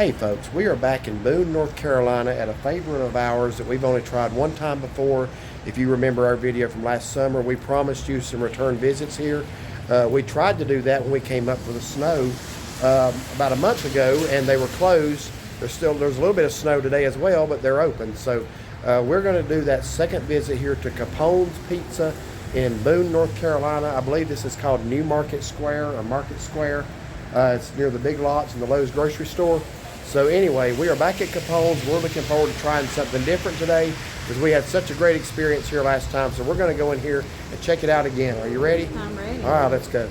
Hey folks, we are back in Boone, North Carolina at a favorite of ours that we've only tried one time before. If you remember our video from last summer, we promised you some return visits here. We tried to do that when we came up for the snow about a month ago, and they were closed. There's a little bit of snow today as well, but they're open. So we're going to do that second visit here to Capone's Pizza in Boone, North Carolina. I believe this is called New Market Square or Market Square. It's near the Big Lots and the Lowe's grocery store. So anyway, we are back at Capone's. We're looking forward to trying something different today because we had such a great experience here last time. So we're going to go in here and check it out again. Are you ready? I'm ready. All right, let's go.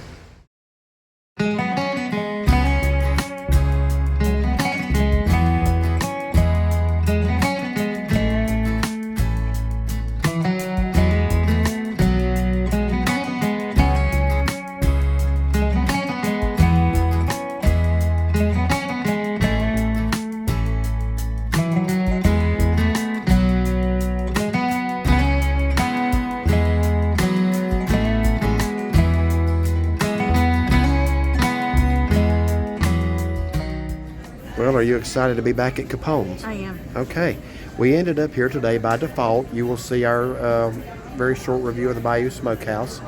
Well, are you excited to be back at Capone's? I am. Okay. We ended up here today by default. You will see our very short review of the Bayou Smokehouse.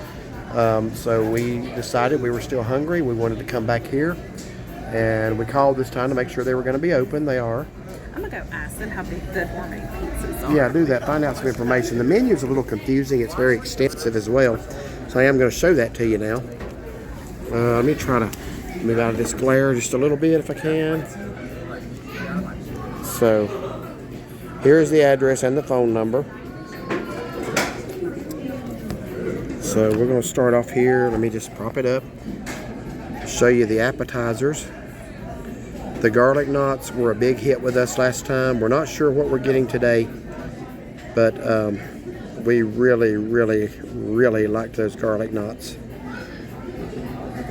So we decided we were still hungry. We wanted to come back here. And we called this time to make sure they were going to be open. They are. I'm going to go ask them how big the gourmet pizzas are. Yeah, do that. Find out some information. The menu is a little confusing. It's very extensive as well. So I am going to show that to you now. Let me try to move out of this glare just a little bit if I can. So here's the address and the phone number. So we're going to start off here. Let me just prop it up. Show you the appetizers. The garlic knots were a big hit with us last time. We're not sure what we're getting today, but we really like those garlic knots.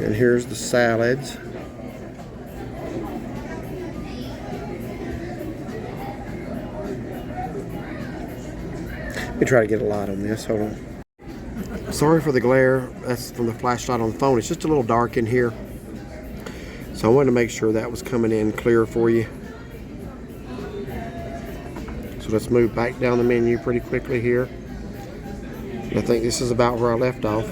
And here's the salads. Let me try to get a light on this. Hold on. Sorry for the glare. That's from the flashlight on the phone. It's just a little dark in here. So I wanted to make sure that was coming in clear for you. So let's move back down the menu pretty quickly here. I think this is about where I left off.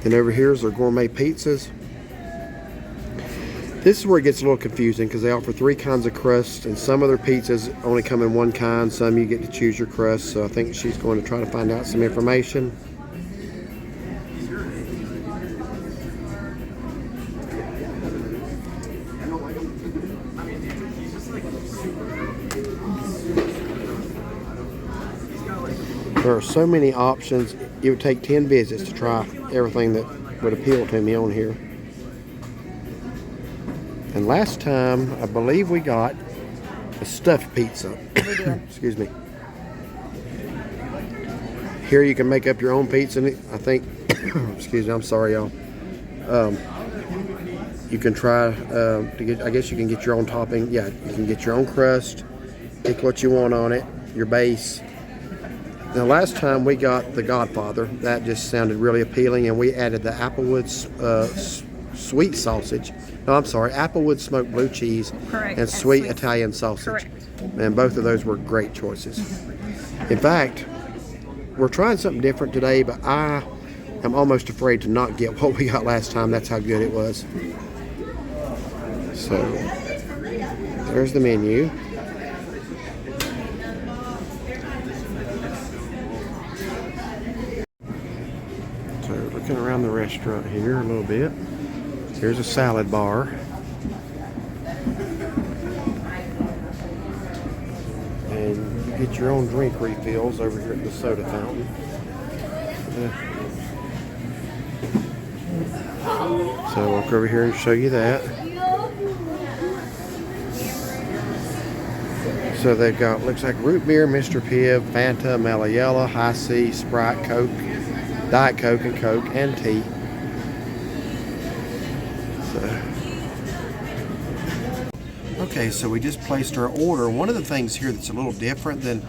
And over here is their gourmet pizzas. This is where it gets a little confusing because they offer 3 kinds of crust, and some of their pizzas only come in 1 kind. Some you get to choose your crust. So I think she's going to try to find out some information. There are so many options. It would take 10 visits to try everything that would appeal to me on here. And last time, I believe we got a stuffed pizza. We did. Excuse me. Here you can make up your own pizza. I think, excuse me, I'm sorry, y'all. You can try to get, I guess you can get your own topping. Yeah, you can get your own crust, pick what you want on it, your base. Now, last time we got the Godfather. That just sounded really appealing, and we added the Applewood sweet sausage. No, I'm sorry, Applewood smoked blue cheese. Correct. And sweet Italian sausage. Correct. And both of those were great choices. In fact, we're trying something different today, but I am almost afraid to not get what we got last time. That's how good it was. So, there's the menu. So, looking around the restaurant here a little bit. Here's a salad bar. And you get your own drink refills over here at the soda fountain. So I'll walk over here and show you that. So they've got, looks like root beer, Mr. Pibb, Fanta, Mallayella, High C, Sprite, Coke, Diet Coke, and tea. Okay, so we just placed our order. One of the things here that's a little different than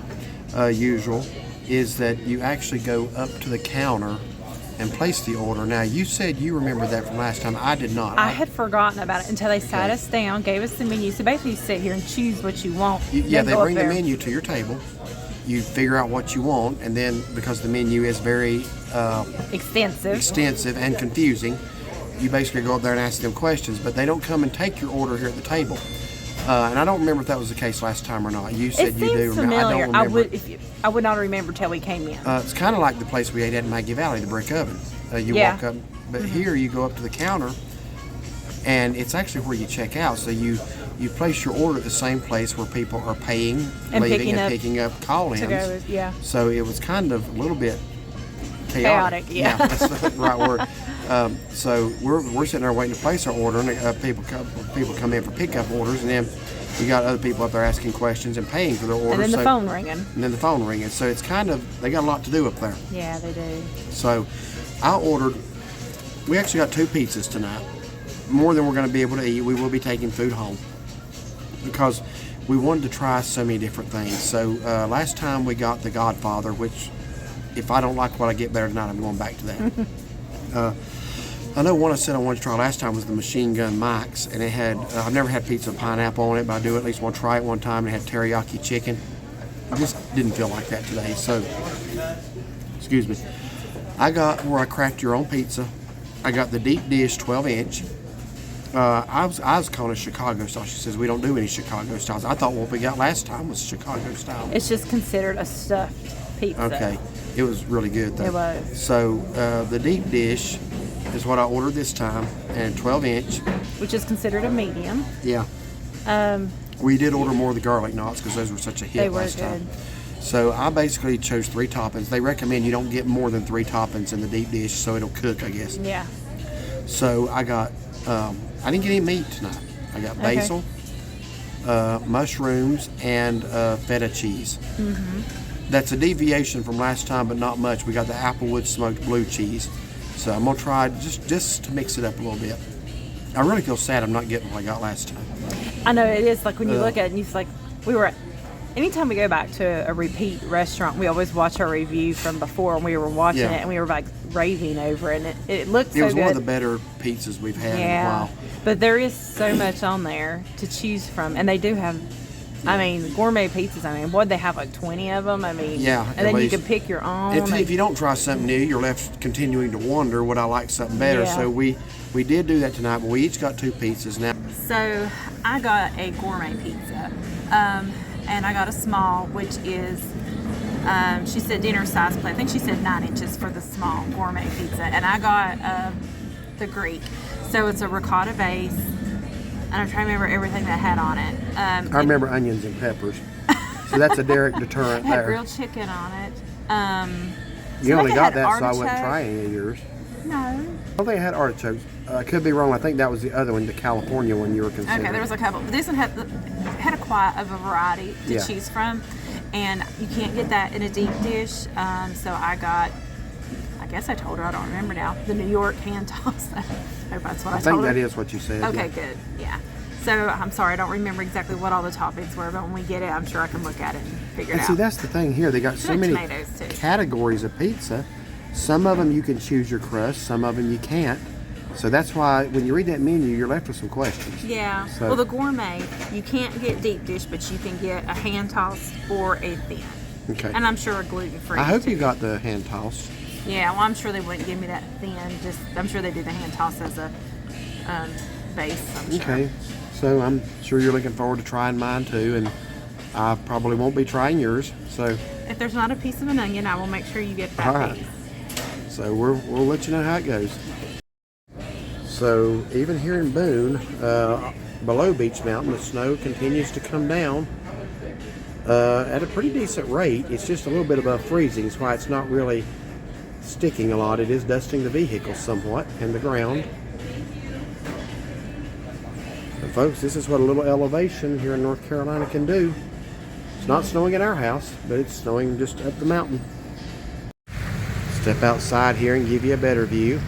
usual is that you actually go up to the counter and place the order. Now, you said you remember that from last time. I did not. I had forgotten about it until they sat Okay. us down, gave us the menu. So basically, you sit here and choose what you want. Yeah, then they go up bring the there. menu to your table. You figure out what you want, and then because the menu is very Extensive. and confusing, you basically go up there and ask them questions, but they don't come and take your order here at the table. And I don't remember if that was the case last time or not. You said It you seems do remember. I familiar. don't remember. I would not remember till we came in. It's kind of like the place we ate at in Maggie Valley, the brick oven. You Yeah. walk up, but here you go up to the counter, and it's actually where you check out. So you place your order at the same place where people are paying, And leaving, and picking up call-ins. To go, yeah. So it was kind of a little bit Chaotic, yeah. that's the right word. So we're sitting there waiting to place our order, and people come in for pickup orders, and then you got other people up there asking questions and paying for their orders. And then the phone ringing. And then the phone ringing. So it's kind of, they got a lot to do up there. Yeah, they do. So we actually got 2 pizzas tonight. More than we're going to be able to eat. We will be taking food home because we wanted to try so many different things. So last time we got the Godfather, which if I don't like what I get better tonight, I'm going back to that. I know one I said I wanted to try last time was the Machine Gun Mike's, and it had, I've never had pizza with pineapple on it, but I do at least want to try it one time. It had teriyaki chicken. I just didn't feel like that today, so, excuse me. I got where I craft your own pizza. I got the deep dish 12-inch. I was calling it Chicago style. She says we don't do any Chicago styles. I thought what we got last time was Chicago style. It's just considered a stuffed pizza. Okay. It was really good though. It was. So the deep dish is what I ordered this time, and 12-inch. Which is considered a medium. Yeah. We did order more of the garlic knots because those were such a hit They were last time. good. So I basically chose 3 toppings. They recommend you don't get more than 3 toppings in the deep dish so it'll cook, I guess. Yeah. So I got, I didn't get any meat tonight. I got Okay. basil, mushrooms, and feta cheese. That's a deviation from last time, but not much. We got the Applewood smoked blue cheese. So I'm going to try just to mix it up a little bit. I really feel sad I'm not getting what I got last time. I know it is, like when you look at it and you're like, anytime we go back to a repeat restaurant, we always watch our review from before, and we were watching Yeah. it and we were like raving over it, and it looked so It was good. one of the better pizzas we've had in a Yeah, while. but there is so much on there to choose from, and they do have, I mean, gourmet pizzas. I mean, what they have, like 20 of them. I mean, Yeah, and at then you least. can pick your own. If you don't try something new, you're left continuing to wonder, would I like something better? Yeah. So we did do that tonight, but we each got 2 pizzas. Now, So I got a gourmet pizza, and I got a small, which is, she said dinner size plate. I think she said 9 inches for the small gourmet pizza, and I got the Greek. So it's a ricotta base, and I'm trying to remember everything that had on it. I remember onions and peppers. So that's a Derek deterrent It had there. grilled chicken on it. You only it got had that, so I wouldn't artichoke. try any of yours. No. I don't think it had artichokes. I could be wrong. I think that was the other one, the California one you were considering. Okay, there was a couple. This one had quite of a variety to Yeah. choose from, and you can't get that in a deep dish. So I got, I guess I told her, I don't remember now, the New York hand toss. I hope that's what I I told think her. that is what you said. Okay, yeah. good. Yeah. So I'm sorry, I don't remember exactly what all the toppings were, but when we get it, I'm sure I can look at it and figure And it see, out. that's the thing here. They got so Good many tomatoes, too. categories of pizza. Some of them you can choose your crust. Some of them you can't. So that's why when you read that menu, you're left with some questions. Yeah. So- Well, the gourmet, you can't get deep dish, but you can get a hand tossed or a thin. Okay. And I'm sure a gluten free. I hope you got the hand tossed. Yeah, well, I'm sure they wouldn't give me that thin. I'm sure they do the hand toss as a base. I'm sure. Okay. So I'm sure you're looking forward to trying mine too, and I probably won't be trying yours. So, If there's not a piece of an onion, I will make sure you get that all right. piece. So we'll let you know how it goes. So even here in Boone, below Beach Mountain, the snow continues to come down at a pretty decent rate. It's just a little bit above freezing. That's why it's not really sticking a lot. It is dusting the vehicles somewhat and the ground. And folks, this is what a little elevation here in North Carolina can do. It's not snowing at our house, but it's snowing just up the mountain. Step outside here and give you a better view.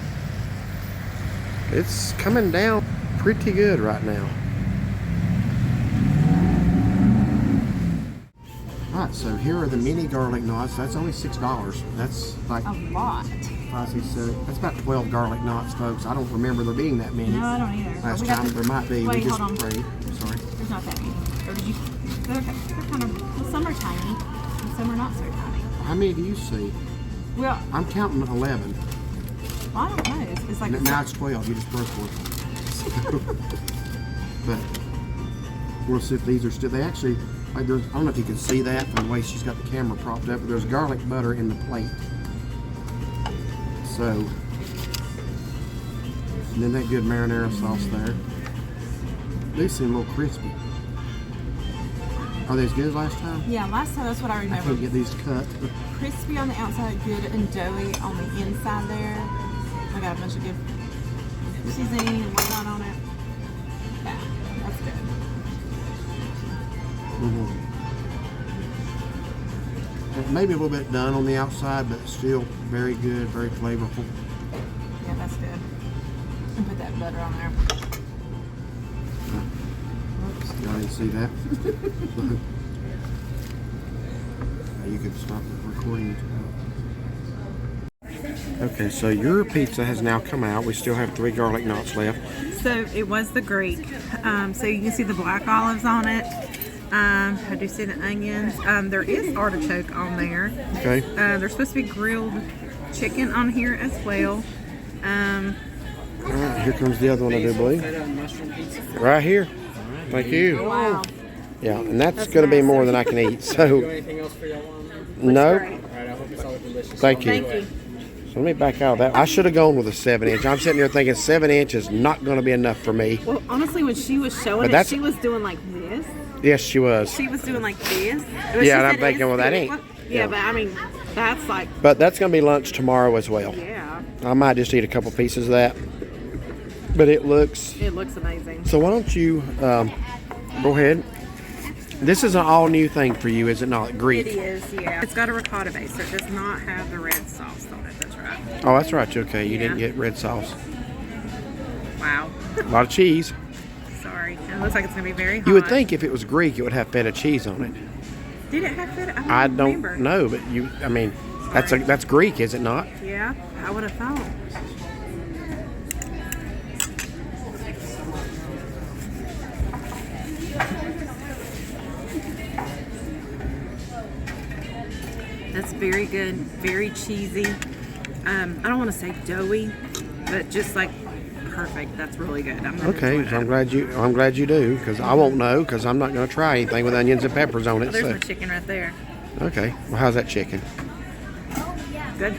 It's coming down pretty good right now. right, so here are the mini garlic knots. That's only $6. That's like A lot. 5, 6, 7. That's about 12 garlic knots, folks. I don't remember there being that many. No, I don't either. Last We got time the- there might be. Wait, We just hold on. prayed. Sorry. There's not that many. Or did you? They're kind of. Well, some are tiny, and some are not so tiny. How many do you see? Well, I'm counting 11. I don't know. It's like Now it's 12. You just broke one. But we'll see if these are still. They actually, like, there's. I don't know if you can see that from the way she's got the camera propped up. But there's garlic butter in the plate. So, and then that good marinara sauce there. These seem a little crispy. Are they as good as last time? Yeah, last time that's what I I remember. can't get these cut. Crispy on the outside, good and doughy on the inside there. I got a bunch of good seasoning and whatnot on it. Yeah, that's good. Maybe a little bit done on the outside, but still very good, very flavorful. Yeah, that's good. And put that butter on there. Oops. Y'all didn't see that? You can stop the recording. Okay, so your pizza has now come out. We still have 3 garlic knots left. So it was the Greek. So you can see the black olives on it. I do see the onions. There is artichoke on there. Okay. There's supposed to be grilled chicken on here as well. All right, here comes the other one, I do believe. Right here. Thank you. Wow. Yeah, and that's going to be more than I can eat. So, Anything else for y'all on there? no. Great. All right, I hope it's all delicious. Thank you. Thank you. So let me back out of that. I should have gone with a 7-inch. I'm sitting here thinking 7-inch is not going to be enough for me. Well, honestly, when she was showing But it, that's- she was doing like this. Yes, she was. She was doing like this. Yeah, and I'm thinking, well, that ain't. Yeah, but I mean, that's like, But that's going to be lunch tomorrow as well. yeah, I might just eat a couple pieces of that. But it looks. it looks amazing. So why don't you go ahead? This is an all new thing for you, is it not? It Greek. is, yeah. It's got a ricotta base, so it does not have the red sauce on it. That's right. Oh, that's right. Okay, you didn't Yeah. get red sauce. Wow. A lot of cheese. Sorry. And it looks like it's gonna be very hot. You would think if it was Greek, it would have feta cheese on it. Did it have feta? I don't don't remember. know, but I mean, that's Greek, is it not? Yeah, I would have thought. That's very good, very cheesy. I don't want to say doughy, but just like perfect. That's really good. I'm gonna Okay, enjoy so I'm that. glad you do, because I won't know, because I'm not going to try anything with onions and peppers on Oh, it. there's So. my chicken right there. Okay, well, how's that chicken? Good.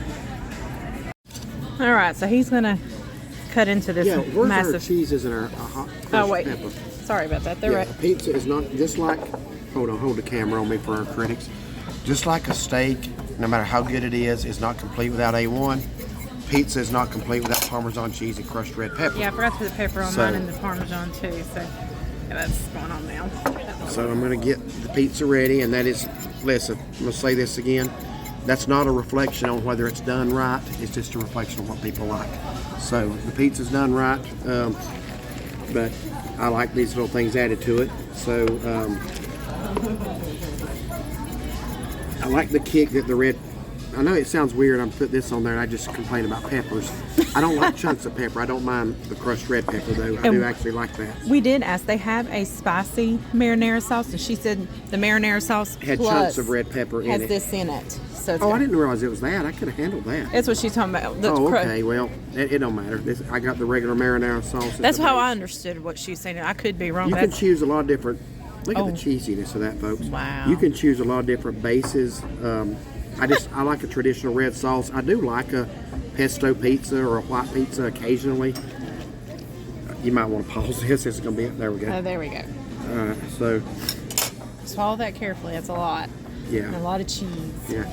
All right, so he's gonna cut into this Yeah, where's our massive. cheeses and our hot Oh crushed wait, pepper? sorry about that. They're Yeah, right. pizza is not just like. Hold the camera on me for our critics. Just like a steak, no matter how good it is not complete without A1. Pizza is not complete without Parmesan cheese and crushed red pepper. Yeah, I forgot to put the pepper on So- mine and the Parmesan too. So yeah, that's going on now. So I'm gonna get the pizza ready, and that is, listen, I'm gonna say this again. That's not a reflection on whether it's done right. It's just a reflection on what people like. So the pizza's done right, but I like these little things added to it. So I like the kick that the red. I know it sounds weird. I'm put this on there, and I just complain about peppers. I don't like chunks of pepper. I don't mind the crushed red pepper though. I do actually like that. We did ask. They have a spicy marinara sauce, and she said the marinara sauce Had plus chunks of red pepper in has it. this in it. So it's Oh, I got- didn't realize it was that. I could have handled that. That's what she's talking about. The Oh, cru- okay. Well, it don't matter. I got the regular marinara sauce. as That's the how base. I understood what she's saying. I could be wrong. You but can that's- choose a lot of different. Look at Oh. the cheesiness of that, folks. Wow. You can choose a lot of different bases. I like a traditional red sauce. I do like a pesto pizza or a white pizza occasionally. You might want to pause this. It's going to be. There we go. Oh, there we go. All right. So, Swallow that carefully. That's a lot. And a yeah, lot of cheese. yeah.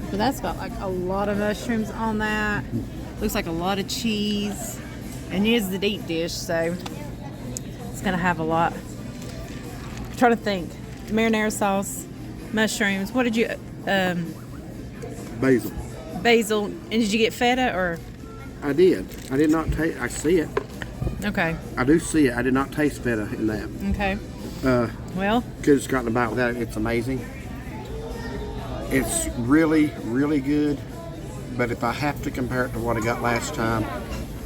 But that's got like a lot of mushrooms on that. Looks like a lot of cheese. And it is the deep dish, so it's gonna have a lot. I'm trying to think. Marinara sauce, mushrooms. What did you Basil. basil, and did you get feta or I did. I did not take. I see it. Okay. I do see it. I did not taste feta in that. Okay. Well, Could have just gotten a bite without it. It's amazing. It's really, really good. But if I have to compare it to what I got last time,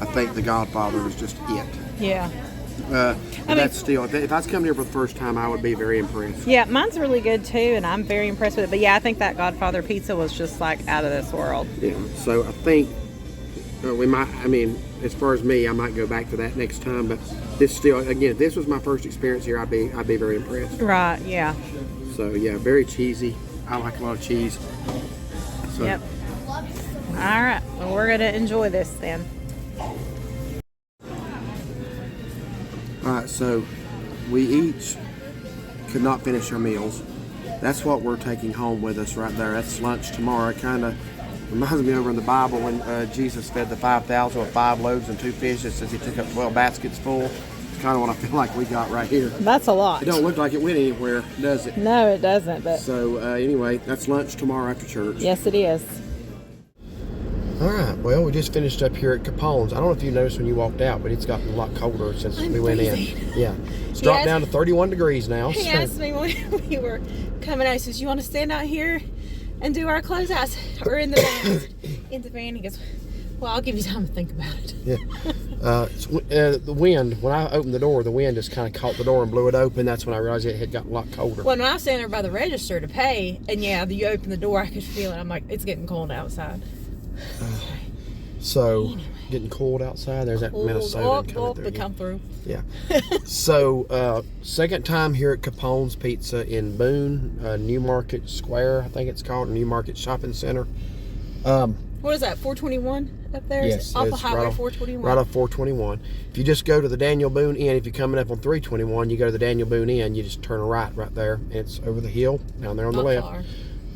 I think the Godfather was just it. yeah. But that's still, if I was coming here for the first time, I would be very impressed. Yeah, mine's really good too, and I'm very impressed with it. But yeah, I think that Godfather pizza was just like out of this world. Yeah. So I think we might. I mean, as far as me, I might go back to that next time. But this still, again, if this was my first experience here, I'd be very impressed. Right. Yeah. So yeah, very cheesy. I like a lot of cheese. So, Yep. All right. Well, we're gonna enjoy this then. All right, so we each could not finish our meals. That's what we're taking home with us right there. That's lunch tomorrow. It kind of reminds me over in the Bible when Jesus fed the 5,000 with 5 loaves and 2 fishes. It says he took up 12 baskets full. It's kind of what I feel like we got right here. That's a lot. It don't look like it went anywhere, does it? No, it doesn't. But So anyway, that's lunch tomorrow after church. yes, it is. All right, well, we just finished up here at Capone's. I don't know if you noticed when you walked out, but it's gotten a lot colder since we went in. Yeah, it's dropped down to 31 degrees now. He so- asked me when we were coming out, he says, "You want to stand out here and do our closeouts or in the van?" In the van, he goes, "Well, I'll give you time to think about it." Yeah. The wind, when I opened the door, the wind just kind of caught the door and blew it open. That's when I realized it had gotten a lot colder. Well, when I was standing there by the register to pay, and yeah, you open the door, I could feel it. I'm like, it's getting cold outside. So, getting cold outside. There's that Minnesota coming through. They come through. Yeah. So, second time here at Capone's Pizza in Boone, New Market Square, I think it's called, New Market Shopping Center. What is that, 421 up there? Yes. Off of it's Highway right 421? Right off 421. If you just go to the Daniel Boone Inn, if you're coming up on 321, you go to the Daniel Boone Inn, you just turn a right there. It's over the hill, down there on the Not left.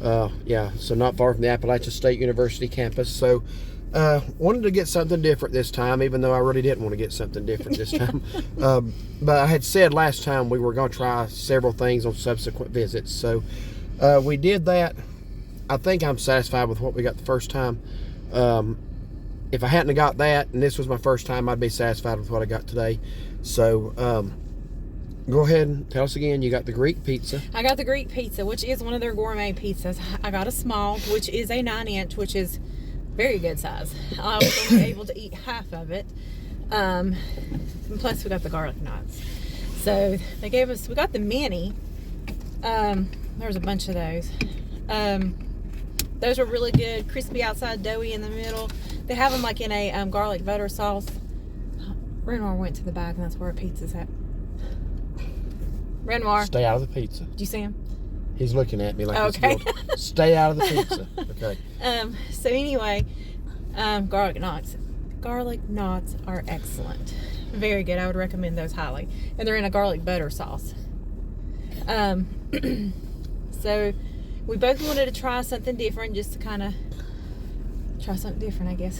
far. Yeah, so not far from the Appalachian State University campus. So, wanted to get something different this time, even though I really didn't want to get something different this time. But I had said last time we were going to try several things on subsequent visits. So, we did that. I think I'm satisfied with what we got the first time. If I hadn't got that, and this was my first time, I'd be satisfied with what I got today. So, go ahead and tell us again. You got the Greek pizza. I got the Greek pizza, which is one of their gourmet pizzas. I got a small, which is a 9-inch, which is very good size. I was only able to eat half of it. And plus, we got the garlic knots. So they gave us. We got the mini. There's a bunch of those. Those were really good, crispy outside, doughy in the middle. They have them like in a garlic butter sauce. Renoir went to the back, and that's where our pizza's at. Renoir, Stay out of the pizza. did you see him? He's looking at me like Okay. he's guilty. Stay out of the pizza. Okay. So anyway, garlic knots. Garlic knots are excellent. Very good. I would recommend those highly. And they're in a garlic butter sauce. So we both wanted to try something different, just to kind of try something different, I guess.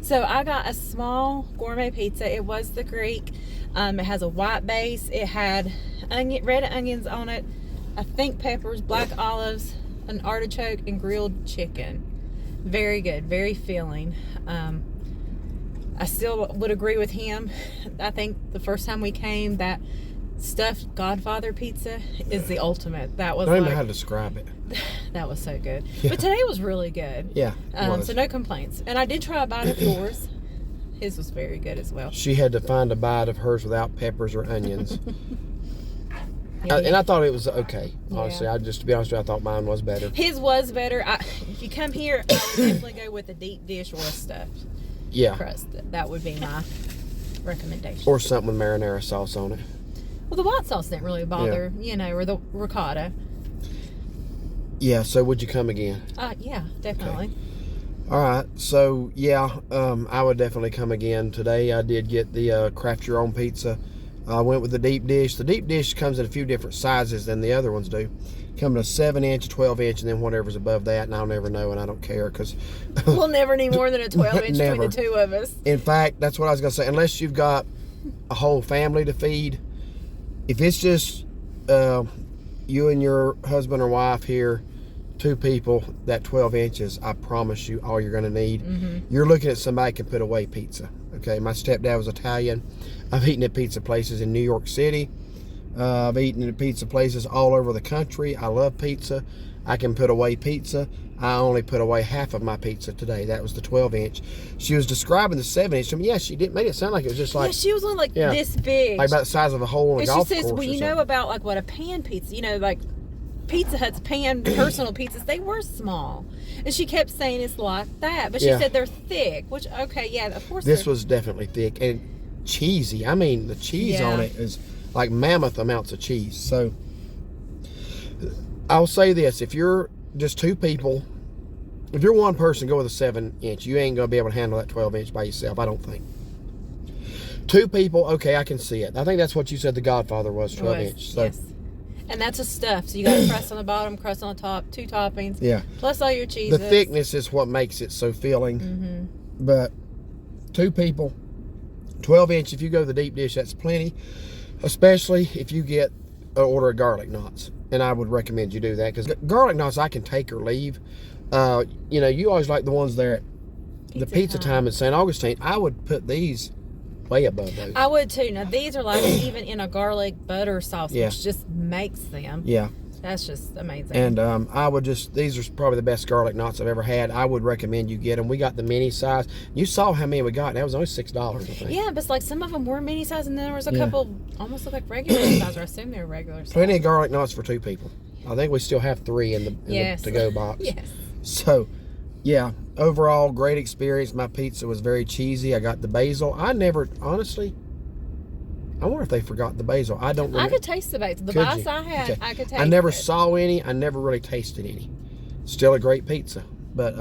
So I got a small gourmet pizza. It was the Greek. It has a white base. It had red onions on it, I think peppers, black olives, an artichoke, and grilled chicken. Very good, very filling. I still would agree with him. I think the first time we came, that stuffed Godfather pizza is the ultimate. That was I don't even know how to describe it. that was so good. Yeah. But today was really good. Yeah. it was. So no complaints. And I did try a bite of yours. His was very good as well. She had to find a bite of hers without peppers or onions. Yeah, And I thought it was okay. Honestly, Yeah. to be honest with you, I thought mine was better. His was better. If you come here, I would definitely go with a deep dish or a stuffed Yeah. crust. That would be my recommendation. Or something with marinara sauce on it. Well, the white sauce didn't really bother, or the ricotta. Yeah. So would you come again? Yeah, definitely. All right. So yeah, I would definitely come again today. I did get the craft your own pizza. I went with the deep dish. The deep dish comes in a few different sizes than the other ones do. Come in a 7-inch, 12-inch, and then whatever's above that. And I'll never know, and I don't care because. We'll never need more than a 12-inch between the two of us. In fact, that's what I was gonna say. Unless you've got a whole family to feed, if it's just you and your husband or wife here, 2 people, that 12 inches, I promise you, all you're gonna need. Mm-hmm. You're looking at somebody can put away pizza. Okay, my stepdad was Italian. I've eaten at pizza places in New York City. I've eaten at pizza places all over the country. I love pizza. I can put away pizza. I only put away half of my pizza today. That was the 12-inch. She was describing the 7-inch to me. Yeah, she did make it sound like it was just like, yeah, she was only like yeah, this big. like about the size of a hole in a and golf she says, course. well, or you know something. about like what a pan pizza, you know, like Pizza Hut's pan personal pizzas, they were small. And she kept saying it's like that. But she Yeah. said they're thick, which, okay, yeah, of course This they're- was definitely thick and cheesy. I mean, the cheese Yeah. on it is like mammoth amounts of cheese. So I'll say this: if you're just two people, if you're one person, go with a 7-inch. You ain't gonna be able to handle that 12-inch by yourself. I don't think. Two people, okay, I can see it. I think that's what you said The Godfather was, 12-inch. So yes. And that's a stuff. So you got crust on the bottom, crust on the top, 2 toppings. yeah, Plus all your cheeses. the thickness is what makes it so filling. Mm-hmm. But two people, 12-inch. If you go to the deep dish, that's plenty. Especially if you get an order of garlic knots, and I would recommend you do that because garlic knots I can take or leave. You know, you always like the ones there at the Pizza Time in St. Augustine. I would put these way above those. I would too. Now these are like even in a garlic butter sauce, Yeah. which just makes them. Yeah. That's just amazing. And I would just, these are probably the best garlic knots I've ever had. I would recommend you get them. We got the mini size. You saw how many we got. That was only $6, I think. yeah, but it's like some of them were mini size, and then there was a Yeah. couple almost look like regular size, or I assume they were regular size. Plenty of garlic knots for two people. I think we still have 3 in the Yes. to-go box. Yes. So, yeah, overall, great experience. My pizza was very cheesy. I got the basil. I never, honestly, I wonder if they forgot the basil. I don't I remember. could taste the basil. The Could bites you? I had, Okay. I could taste I never it. saw any. I never really tasted any. Still a great pizza. But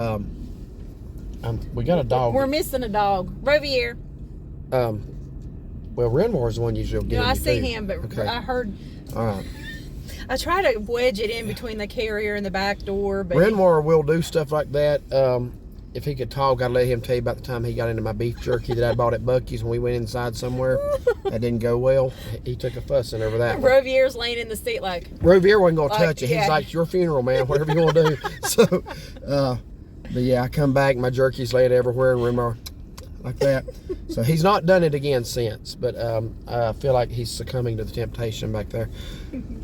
we got a dog. We're missing a dog. Rovier. Well, Renmore's the one usually will You get know, in I your see food. him, but Okay. I heard. All right. I try to wedge it in between the carrier and the back door, but Renmore will do stuff like that. If he could talk, I'd let him tell you about the time he got into my beef jerky that I bought at Buc-ee's when we went inside somewhere. That didn't go well. He took a fussing over that one. Rovier's laying in the seat like, Rovier wasn't going to Like, touch it. He's yeah. like, it's your funeral, man. Whatever you want to do. So, but yeah, I come back, my jerky's laid everywhere, and Renmore like that. So he's not done it again since, but I feel like he's succumbing to the temptation back there.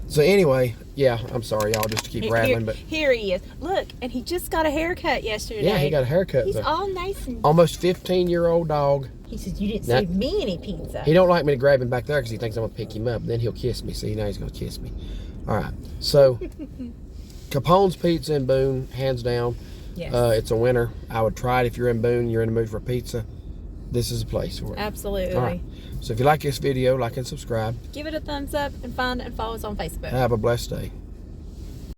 So anyway, yeah, I'm sorry, y'all, just to keep rattling, but here he is. Look, and he just got a haircut yesterday. yeah, he got a haircut. He's The all nice and. almost 15-year-old dog. He says, "You didn't That- save me any pizza." He don't like me to grab him back there because he thinks I'm gonna pick him up. Then he'll kiss me. See, now he's gonna kiss me. All right. So, Capone's Pizza in Boone, hands down. Yes. It's a winner. I would try it if you're in Boone. You're in the mood for pizza. This is a place for it. Absolutely. All right. So if you like this video, like and subscribe. Give it a thumbs up and find and follow us on Facebook. Have a blessed day.